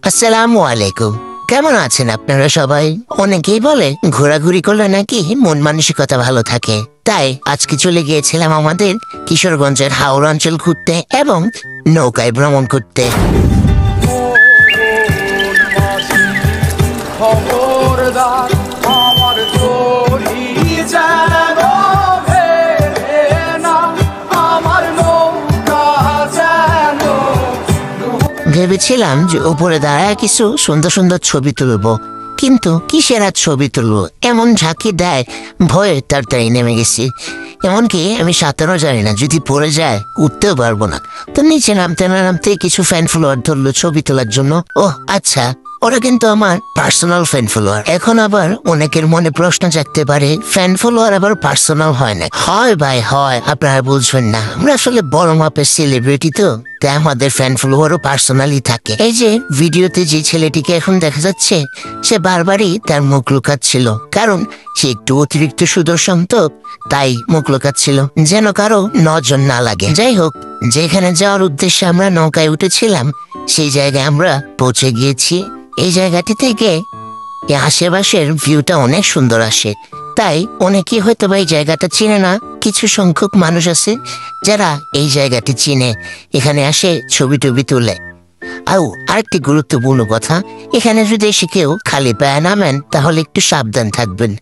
আসসালামু আলাইকুম। কেমন আছেন আপনারা সবাই? অনেকেই বলে ঘোরাঘুরি করলে নাকি মন মানসিকতা ভালো থাকে। তাই আজকে চলে গিয়েছিলাম আমাদের কিশোরগঞ্জের হাওড়া অঞ্চল ঘুরতে এবং নৌকায় ভ্রমণ করতে। ভেবেছিলাম যে উপরে দাঁড়ায় কিছু সুন্দর সুন্দর ছবি তুলবো, কিন্তু কিসের আর ছবি তুলবো, এমন ঝাঁকি দেয় ভয়ে তাড়াতাড়ি নেমে গেছি। এমনকি আমি সাঁতারও জানি না, যদি পড়ে যায় উঠতেও পারবো না। তো নিচে নামতে না নামতে কিছু ফ্যান ফলোয়ার ধরলো ছবি তোলার জন্য। ওহ আচ্ছা, ওরা কিন্তু আমার পার্সোনাল ফ্যান ফলোয়ার। এখন আবার অনেকের মনে প্রশ্ন জাগতে পারে, ফ্যান ফলোয়ার আবার পার্সোনাল হয় না? হয় ভাই হয়, আপনারা বুঝবেন না। আমরা আসলে বড় মাপের সেলিব্রিটি, তো তাই আমাদের ফ্যান ফলোয়ারও পার্সোনালি থাকে। এই যে ভিডিওতে যে ছেলেটিকে এখন দেখা যাচ্ছে, সে বারবারই তার মুখ লুকাচ্ছিল, কারণ সে একটু অতিরিক্ত সুদর্শন, তো তাই মুখ লুকাচ্ছিল যেন কারো নজর না লাগে। যাই হোক, যেখানে যাওয়ার উদ্দেশ্যে আমরা নৌকায় উঠেছিলাম সেই জায়গায় আমরা পৌঁছে গিয়েছি। এই জায়গাটি থেকে আশেপাশের ভিউটা অনেক সুন্দর আসে, তাই অনেকেই হয়তো বা এই জায়গাটা চিনে না। কিছু সংখ্যক মানুষ আছে যারা এই জায়গাটি চিনে, এখানে আসে ছবি টবি তুলে। আরেকটি গুরুত্বপূর্ণ কথা, এখানে যদি এসে কেউ খালি পায়ে নামেন তাহলে একটু সাবধান থাকবেন।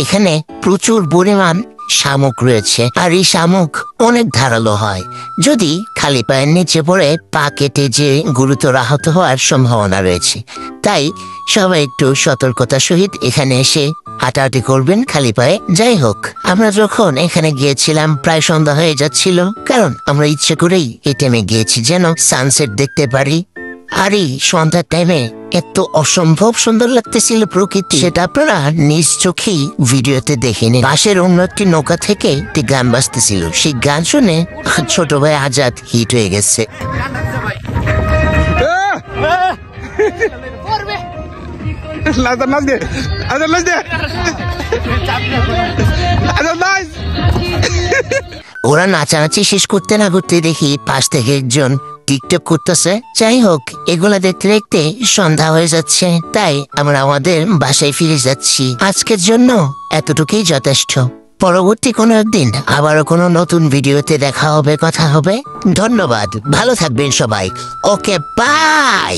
এখানে প্রচুর পরিমাণ শামুক রয়েছে, আর এই শামুক অনেক ধারালো হয়। যদি খালি পায়ের নিচে পড়ে পা কেটে যে গুরুতর আহত হওয়ার সম্ভাবনা রয়েছে। তাই সবাই একটু সতর্কতার সহিত এখানে এসে হাঁটাহাঁটি করবেন খালি পায়ে। যাই হোক, আমরা যখন এখানে গিয়েছিলাম প্রায় সন্ধ্যা হয়ে যাচ্ছিল, কারণ আমরা ইচ্ছে করেই এই টাইমে গিয়েছি যেন সানসেট দেখতে পারি। আর এই সন্ধ্যার টাইমে এত অসম্ভব সুন্দর লাগতেছিল প্রকৃতি, সেটা আপনারা নিজ চোখেই ভিডিওতে দেখে নিন। পাশের অন্য একটি নৌকা থেকে একটি গান বাজতেছিল, সেই গান শুনে ছোট ভাই আজাদ হিট হয়ে গেছে। ওরা নাচানাচি শেষ করতে না করতে দেখি পাশ থেকে একজন টিকটক করতেছে। যাই হোক, এগুলা দেখতে দেখতে সন্ধ্যা হয়ে যাচ্ছে, তাই আমরা আমাদের বাসায় ফিরে যাচ্ছি। আজকের জন্য এতটুকুই যথেষ্ট। পরবর্তী কোনো একদিন আবারও কোনো নতুন ভিডিওতে দেখা হবে, কথা হবে। ধন্যবাদ, ভালো থাকবেন সবাই। ওকে, বাই।